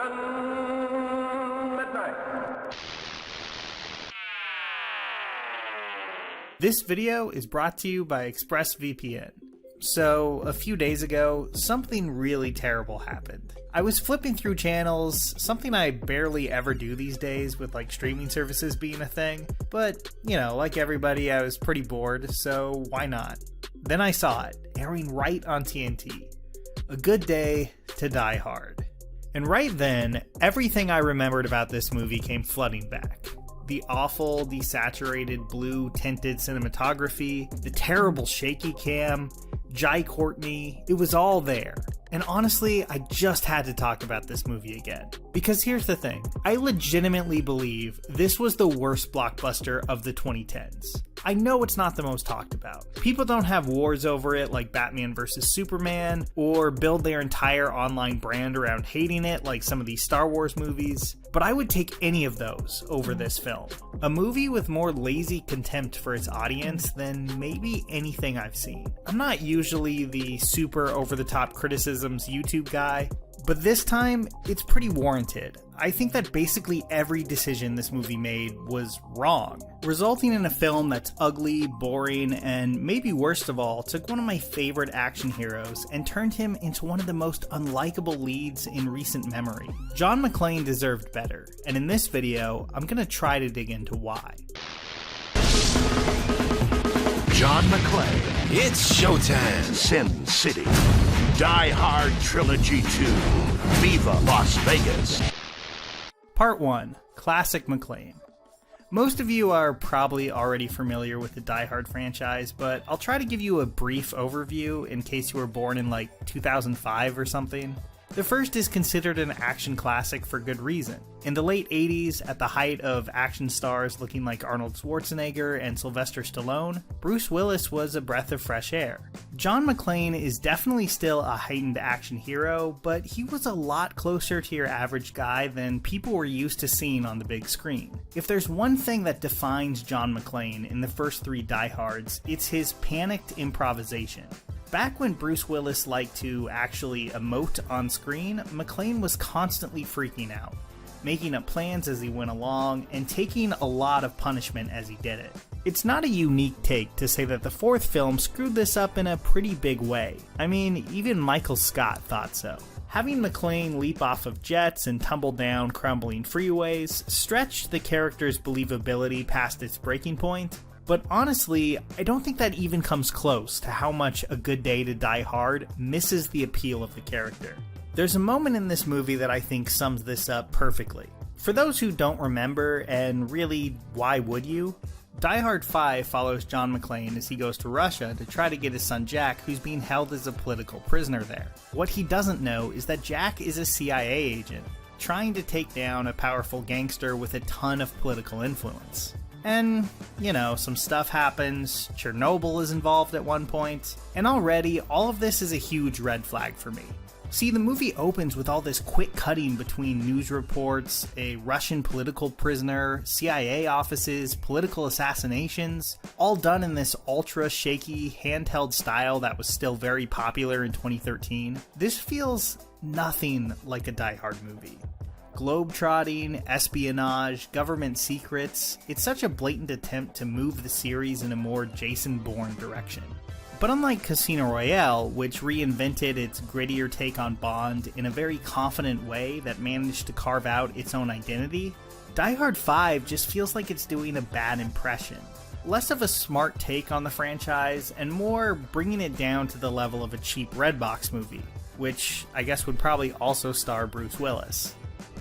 Captain Midnight. This video is brought to you by ExpressVPN. So, a few days ago, something really terrible happened. I was flipping through channels, something I barely ever do these days with like streaming services being a thing, but, you know, like everybody, I was pretty bored, so why not? Then I saw it, airing right on TNT. A Good Day to Die Hard. And right then, everything I remembered about this movie came flooding back. The awful, desaturated, blue-tinted cinematography, the terrible shaky cam, Jai Courtney, it was all there. And honestly, I just had to talk about this movie again. Because here's the thing, I legitimately believe this was the worst blockbuster of the 2010s. I know it's not the most talked about. People don't have wars over it like Batman vs. Superman, or build their entire online brand around hating it like some of these Star Wars movies, but I would take any of those over this film. A movie with more lazy contempt for its audience than maybe anything I've seen. I'm not usually the super over-the-top criticisms YouTube guy, but this time, it's pretty warranted. I think that basically every decision this movie made was wrong, resulting in a film that's ugly, boring, and maybe worst of all, took one of my favorite action heroes and turned him into one of the most unlikable leads in recent memory. John McClane deserved better, and in this video, I'm gonna try to dig into why. John McClane. It's showtime. Sin City. Die Hard Trilogy 2. Viva Las Vegas. Part 1. Classic McClane. Most of you are probably already familiar with the Die Hard franchise, but I'll try to give you a brief overview in case you were born in like 2005 or something. The first is considered an action classic for good reason. In the late 80s, at the height of action stars looking like Arnold Schwarzenegger and Sylvester Stallone, Bruce Willis was a breath of fresh air. John McClane is definitely still a heightened action hero, but he was a lot closer to your average guy than people were used to seeing on the big screen. If there's one thing that defines John McClane in the first three Die Hards, it's his panicked improvisation. Back when Bruce Willis liked to actually emote on screen, McClane was constantly freaking out, making up plans as he went along, and taking a lot of punishment as he did it. It's not a unique take to say that the fourth film screwed this up in a pretty big way. I mean, even Michael Scott thought so. Having McClane leap off of jets and tumble down crumbling freeways stretched the character's believability past its breaking point. But honestly, I don't think that even comes close to how much A Good Day to Die Hard misses the appeal of the character. There's a moment in this movie that I think sums this up perfectly. For those who don't remember, and really, why would you? Die Hard 5 follows John McClane as he goes to Russia to try to get his son Jack, who's being held as a political prisoner there. What he doesn't know is that Jack is a CIA agent, trying to take down a powerful gangster with a ton of political influence. And, you know, some stuff happens, Chernobyl is involved at one point, and already all of this is a huge red flag for me. See, the movie opens with all this quick cutting between news reports, a Russian political prisoner, CIA offices, political assassinations, all done in this ultra shaky handheld style that was still very popular in 2013. This feels nothing like a Die Hard movie. Globetrotting, espionage, government secrets, it's such a blatant attempt to move the series in a more Jason Bourne direction. But unlike Casino Royale, which reinvented its grittier take on Bond in a very confident way that managed to carve out its own identity, Die Hard 5 just feels like it's doing a bad impression. Less of a smart take on the franchise, and more bringing it down to the level of a cheap Redbox movie, which I guess would probably also star Bruce Willis.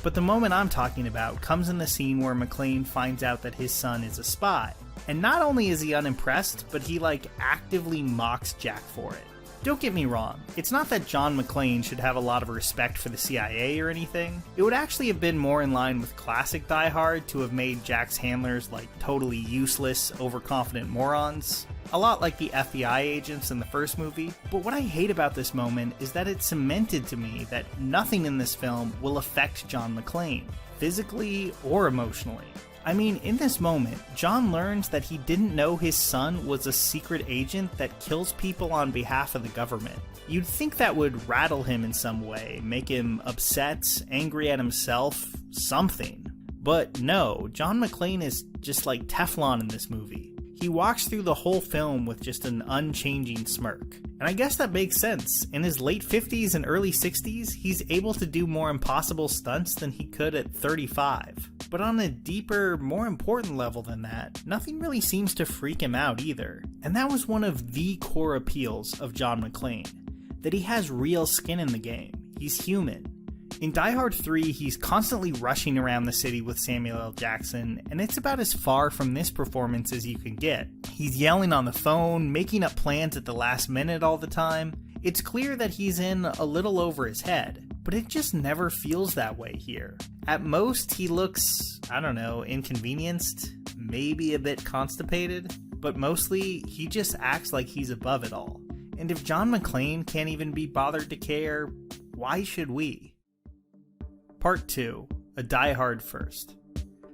But the moment I'm talking about comes in the scene where McClane finds out that his son is a spy. And not only is he unimpressed, but he actively mocks Jack for it. Don't get me wrong, it's not that John McClane should have a lot of respect for the CIA or anything. It would actually have been more in line with classic Die Hard to have made Jack's handlers totally useless, overconfident morons. A lot like the FBI agents in the first movie. But what I hate about this moment is that it cemented to me that nothing in this film will affect John McClane, physically or emotionally. I mean, in this moment, John learns that he didn't know his son was a secret agent that kills people on behalf of the government. You'd think that would rattle him in some way, make him upset, angry at himself, something. But no, John McClane is just like Teflon in this movie. He walks through the whole film with just an unchanging smirk. And I guess that makes sense. In his late 50s and early 60s, he's able to do more impossible stunts than he could at 35. But on a deeper, more important level than that, nothing really seems to freak him out either. And that was one of the core appeals of John McClane, that he has real skin in the game. He's human. In Die Hard 3, he's constantly rushing around the city with Samuel L. Jackson, and it's about as far from this performance as you can get. He's yelling on the phone, making up plans at the last minute all the time. It's clear that he's in a little over his head, but it just never feels that way here. At most, he looks, inconvenienced, maybe a bit constipated, but mostly, he just acts like he's above it all. And if John McClane can't even be bothered to care, why should we? Part 2, A Die Hard First.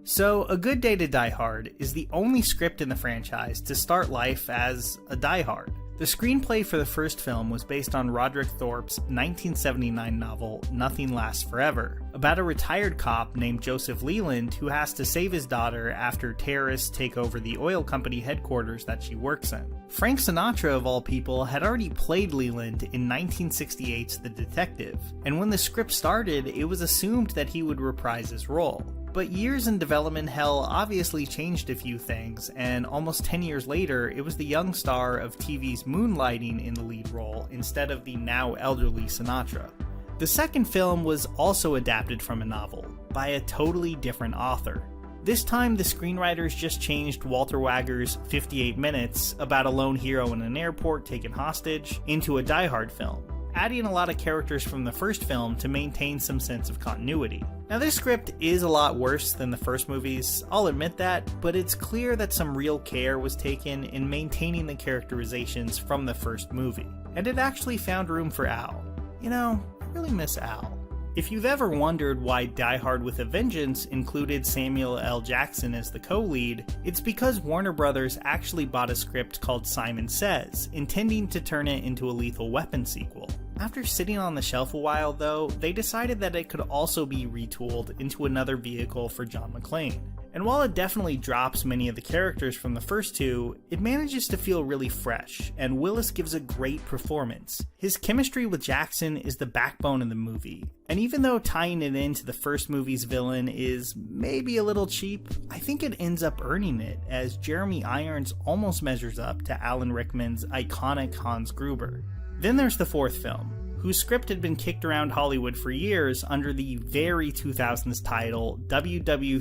So, A Good Day to Die Hard is the only script in the franchise to start life as a Die Hard. The screenplay for the first film was based on Roderick Thorpe's 1979 novel, Nothing Lasts Forever, about a retired cop named Joseph Leland who has to save his daughter after terrorists take over the oil company headquarters that she works in. Frank Sinatra, of all people, had already played Leland in 1968's The Detective, and when the script started, it was assumed that he would reprise his role. But years in development hell obviously changed a few things, and almost 10 years later, it was the young star of TV's Moonlighting in the lead role instead of the now elderly Sinatra. The second film was also adapted from a novel, by a totally different author. This time, the screenwriters just changed Walter Wagner's 58 Minutes, about a lone hero in an airport taken hostage, into a Die Hard film, adding a lot of characters from the first film to maintain some sense of continuity. Now, this script is a lot worse than the first movies, I'll admit that, but it's clear that some real care was taken in maintaining the characterizations from the first movie. And it actually found room for Al. I really miss Al. If you've ever wondered why Die Hard with a Vengeance included Samuel L. Jackson as the co-lead, it's because Warner Brothers actually bought a script called Simon Says, intending to turn it into a Lethal Weapon sequel. After sitting on the shelf a while though, they decided that it could also be retooled into another vehicle for John McClane. And while it definitely drops many of the characters from the first two, it manages to feel really fresh, and Willis gives a great performance. His chemistry with Jackson is the backbone of the movie, and even though tying it into the first movie's villain is maybe a little cheap, I think it ends up earning it, as Jeremy Irons almost measures up to Alan Rickman's iconic Hans Gruber. Then there's the fourth film, whose script had been kicked around Hollywood for years under the very 2000s title WW3.com.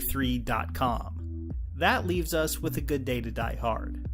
That leaves us with A Good Day to Die Hard,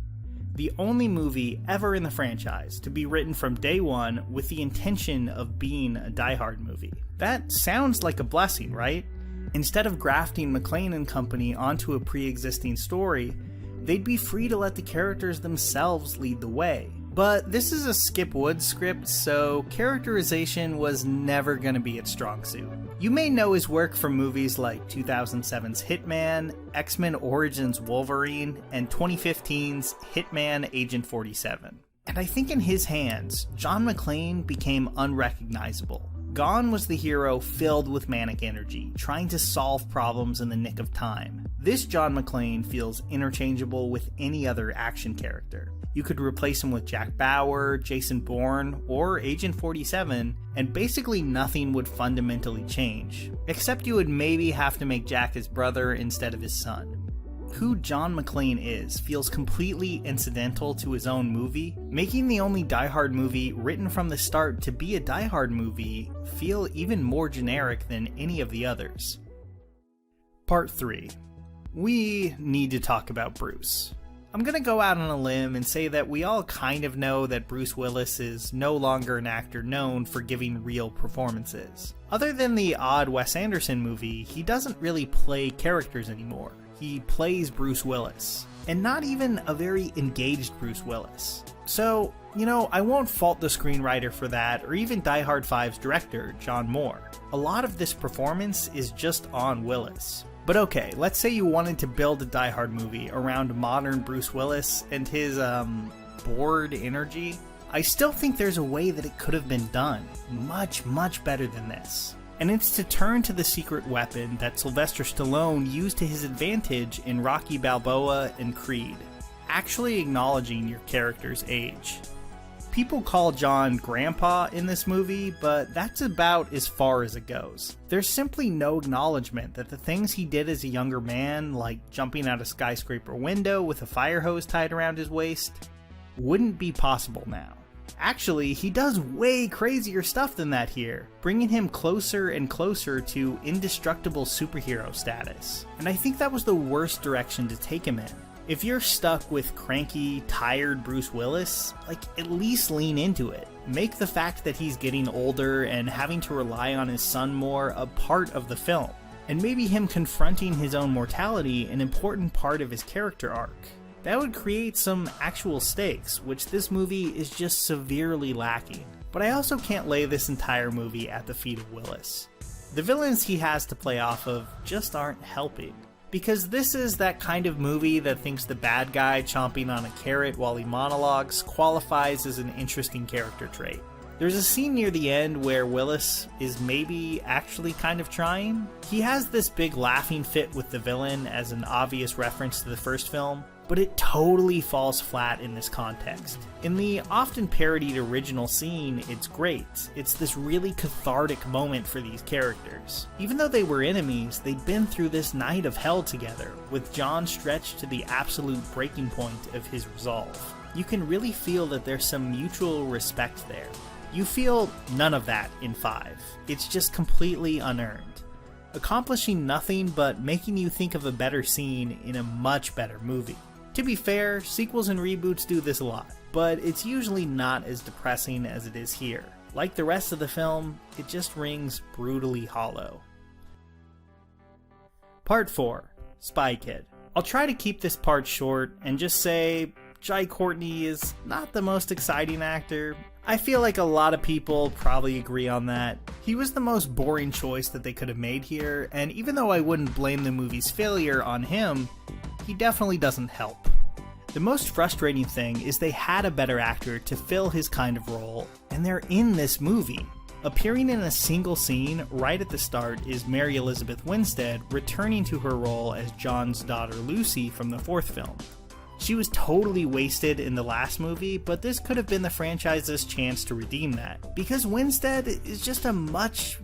the only movie ever in the franchise to be written from day one with the intention of being a Die Hard movie. That sounds like a blessing, right? Instead of grafting McClane and company onto a pre-existing story, they'd be free to let the characters themselves lead the way. But this is a Skip Woods script, so characterization was never going to be its strong suit. You may know his work from movies like 2007's Hitman, X-Men Origins Wolverine, and 2015's Hitman Agent 47. And I think in his hands, John McClane became unrecognizable. Gone was the hero filled with manic energy, trying to solve problems in the nick of time. This John McClane feels interchangeable with any other action character. You could replace him with Jack Bauer, Jason Bourne, or Agent 47, and basically nothing would fundamentally change, except you would maybe have to make Jack his brother instead of his son. Who John McClane is feels completely incidental to his own movie, making the only Die Hard movie written from the start to be a Die Hard movie feel even more generic than any of the others. Part 3. We need to talk about Bruce. I'm gonna go out on a limb and say that we all kind of know that Bruce Willis is no longer an actor known for giving real performances. Other than the odd Wes Anderson movie, he doesn't really play characters anymore. He plays Bruce Willis, and not even a very engaged Bruce Willis. So, I won't fault the screenwriter for that, or even Die Hard 5's director, John Moore. A lot of this performance is just on Willis. But okay, let's say you wanted to build a Die Hard movie around modern Bruce Willis and his, bored energy. I still think there's a way that it could have been done much, much better than this. And it's to turn to the secret weapon that Sylvester Stallone used to his advantage in Rocky Balboa and Creed, actually acknowledging your character's age. People call John Grandpa in this movie, but that's about as far as it goes. There's simply no acknowledgement that the things he did as a younger man, like jumping out a skyscraper window with a fire hose tied around his waist, wouldn't be possible now. Actually, he does way crazier stuff than that here, bringing him closer and closer to indestructible superhero status. And I think that was the worst direction to take him in. If you're stuck with cranky, tired Bruce Willis, at least lean into it. Make the fact that he's getting older and having to rely on his son more a part of the film. And maybe him confronting his own mortality an important part of his character arc. That would create some actual stakes, which this movie is just severely lacking. But I also can't lay this entire movie at the feet of Willis. The villains he has to play off of just aren't helping. Because this is that kind of movie that thinks the bad guy chomping on a carrot while he monologues qualifies as an interesting character trait. There's a scene near the end where Willis is maybe actually kind of trying. He has this big laughing fit with the villain as an obvious reference to the first film, but it totally falls flat in this context. In the often parodied original scene, it's great. It's this really cathartic moment for these characters. Even though they were enemies, they'd been through this night of hell together, with John stretched to the absolute breaking point of his resolve. You can really feel that there's some mutual respect there. You feel none of that in 5. It's just completely unearned, accomplishing nothing but making you think of a better scene in a much better movie. To be fair, sequels and reboots do this a lot, but it's usually not as depressing as it is here. Like the rest of the film, it just rings brutally hollow. Part 4, Spy Kid. I'll try to keep this part short and just say Jai Courtney is not the most exciting actor. I feel like a lot of people probably agree on that. He was the most boring choice that they could have made here, and even though I wouldn't blame the movie's failure on him, he definitely doesn't help. The most frustrating thing is they had a better actor to fill his kind of role, and they're in this movie. Appearing in a single scene right at the start is Mary Elizabeth Winstead returning to her role as John's daughter Lucy from the 4th film. She was totally wasted in the last movie, but this could have been the franchise's chance to redeem that, because Winstead is just a much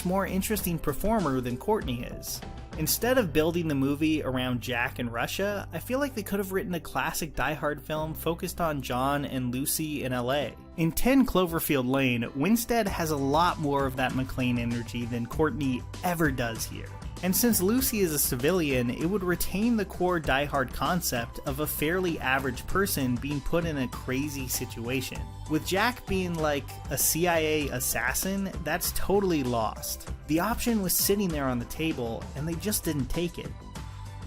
more interesting performer than Courtney is. Instead of building the movie around Jack and Russia, I feel like they could have written a classic Die Hard film focused on John and Lucy in LA. In 10 Cloverfield Lane, Winstead has a lot more of that McClane energy than Courtney ever does here. And since Lucy is a civilian, it would retain the core Die Hard concept of a fairly average person being put in a crazy situation. With Jack being like a CIA assassin, that's totally lost. The option was sitting there on the table, and they just didn't take it.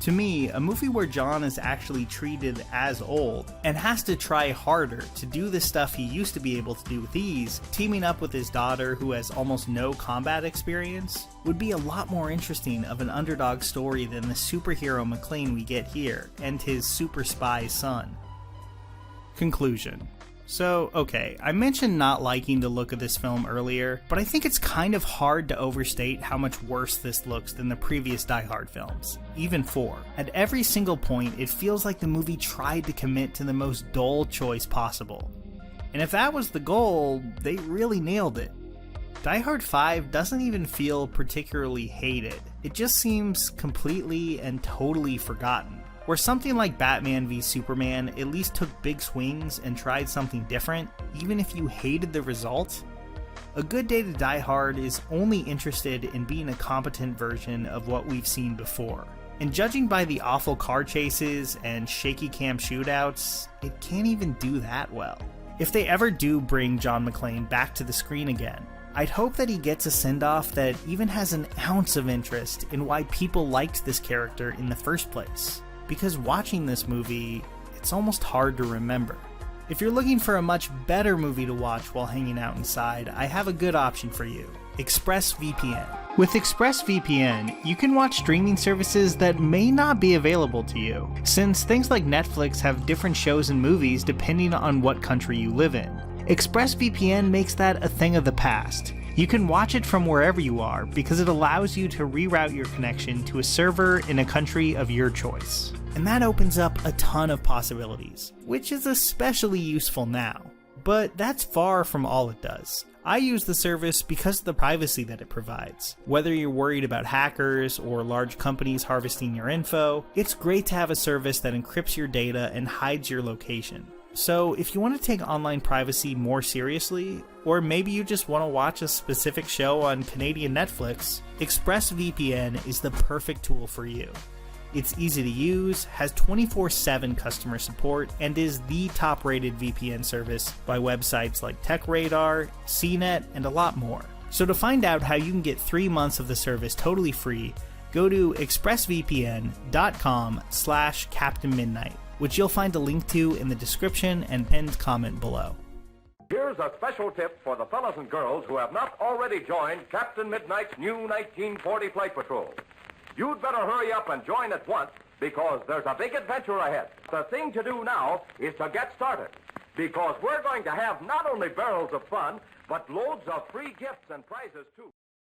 To me, a movie where John is actually treated as old and has to try harder to do the stuff he used to be able to do with ease, teaming up with his daughter who has almost no combat experience, would be a lot more interesting of an underdog story than the superhero McClane we get here and his super spy son. Conclusion. So, okay, I mentioned not liking the look of this film earlier, but I think it's kind of hard to overstate how much worse this looks than the previous Die Hard films, even 4. At every single point, it feels like the movie tried to commit to the most dull choice possible. And if that was the goal, they really nailed it. Die Hard 5 doesn't even feel particularly hated. It just seems completely and totally forgotten. Where something like Batman v Superman at least took big swings and tried something different, even if you hated the result, A Good Day to Die Hard is only interested in being a competent version of what we've seen before. And judging by the awful car chases and shaky cam shootouts, it can't even do that well. If they ever do bring John McClane back to the screen again, I'd hope that he gets a send-off that even has an ounce of interest in why people liked this character in the first place. Because watching this movie, it's almost hard to remember. If you're looking for a much better movie to watch while hanging out inside, I have a good option for you. ExpressVPN. With ExpressVPN, you can watch streaming services that may not be available to you, since things like Netflix have different shows and movies depending on what country you live in. ExpressVPN makes that a thing of the past. You can watch it from wherever you are because it allows you to reroute your connection to a server in a country of your choice. And that opens up a ton of possibilities, which is especially useful now. But that's far from all it does. I use the service because of the privacy that it provides. Whether you're worried about hackers or large companies harvesting your info, it's great to have a service that encrypts your data and hides your location. So if you want to take online privacy more seriously, or maybe you just want to watch a specific show on Canadian Netflix, ExpressVPN is the perfect tool for you. It's easy to use, has 24/7 customer support, and is the top-rated VPN service by websites like TechRadar, CNET, and a lot more. So to find out how you can get 3 months of the service totally free, go to expressvpn.com/captainmidnight, which you'll find a link to in the description and pinned comment below. Here's a special tip for the fellas and girls who have not already joined Captain Midnight's new 1940 Flight Patrol. You'd better hurry up and join at once because there's a big adventure ahead. The thing to do now is to get started because we're going to have not only barrels of fun, but loads of free gifts and prizes too.